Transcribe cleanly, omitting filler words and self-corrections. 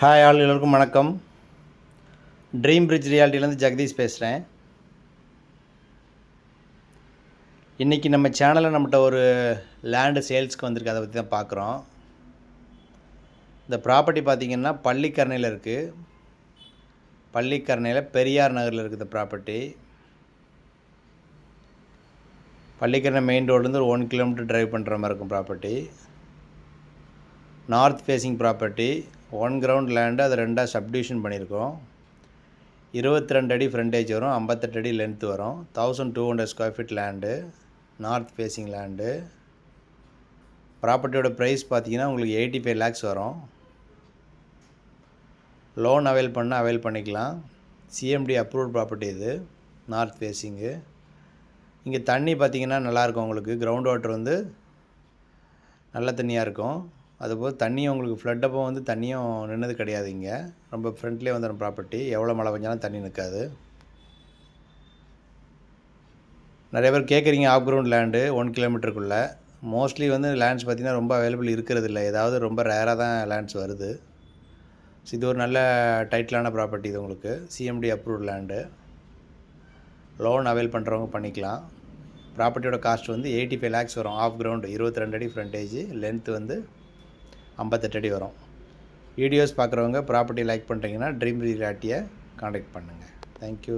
Hi all, எல்லோருக்கும் வணக்கம். Dream bridge ரியாலிட்டிலேருந்து Jagadish பேசுகிறேன். இன்றைக்கி நம்ம சேனலில் நம்மகிட்ட ஒரு லேண்டு சேல்ஸ்க்கு வந்திருக்கு, அதை பற்றி தான் பார்க்குறோம். இந்த ப்ராப்பர்ட்டி பார்த்திங்கன்னா பள்ளிக்கரணையில் இருக்குது. பள்ளிக்கரணையில் பெரியார் நகரில் இருக்குது இந்த ப்ராப்பர்ட்டி. பள்ளிக்கரணை மெயின் ரோட்லேருந்து ஒரு 1 கிலோமீட்டர் ட்ரைவ் பண்ணுற மாதிரி இருக்கும் property. North facing property, 1 ground land, அதை 2ஆக சப்டிவிஷன் பண்ணியிருக்கோம். 22 அடி ஃப்ரண்டேஜ் வரும், 58 அடி லென்த் வரும். 1200 square feet land, north facing land. ப்ராப்பர்ட்டியோட ப்ரைஸ் பார்த்திங்கன்னா உங்களுக்கு 85 lakhs வரும். லோன் அவைல் பண்ணிக்கலாம். சிஎம்டி அப்ரூவ்ட் ப்ராப்பர்ட்டி இது, நார்த் ஃபேஸிங்கு. இங்கே தண்ணி பார்த்திங்கன்னா நல்லாயிருக்கும். உங்களுக்கு கிரவுண்ட் வாட்டர் வந்து நல்ல தண்ணியாக இருக்கும். அதுபோல் தண்ணியும் உங்களுக்கு ஃப்ளட் அப்போ வந்து தண்ணியும் நின்னது கிடையாது. இங்கே ரொம்ப ஃப்ரண்ட்லேயே வந்துடும் ப்ராப்பர்ட்டி. எவ்வளோ மழை பெஞ்சாலும் தண்ணி நிற்காது. நிறைய பேர் கேட்குறீங்க ஆஃப் கிரவுண்ட் லேண்டு 1 கிலோமீட்டருக்குள்ளே. மோஸ்ட்லி வந்து லேண்ட்ஸ் பார்த்திங்கன்னா ரொம்ப அவைலபிள் இருக்கிறது இல்லை. ஏதாவது ரொம்ப ரேராக தான் லேண்ட்ஸ் வருது. ஸோ இது ஒரு நல்ல டைட்டிலான ப்ராப்பர்ட்டி. இது உங்களுக்கு CMD approved land. Loan avail பண்ணுறவங்க பண்ணிக்கலாம். ப்ராப்பர்ட்டியோட காஸ்ட் வந்து 85 lakhs வரும். ஆஃப் கிரவுண்டு 22 அடி ஃப்ரண்டேஜ், லென்த்து வந்து 58 அடி வரும். வீடியோஸ் பார்க்குறவங்க ப்ராப்பர்ட்டி லைக் பண்ணுறீங்கன்னா ட்ரீம் ரியாலிட்டியை காண்டாக்ட் பண்ணுங்கள். தேங்க்யூ.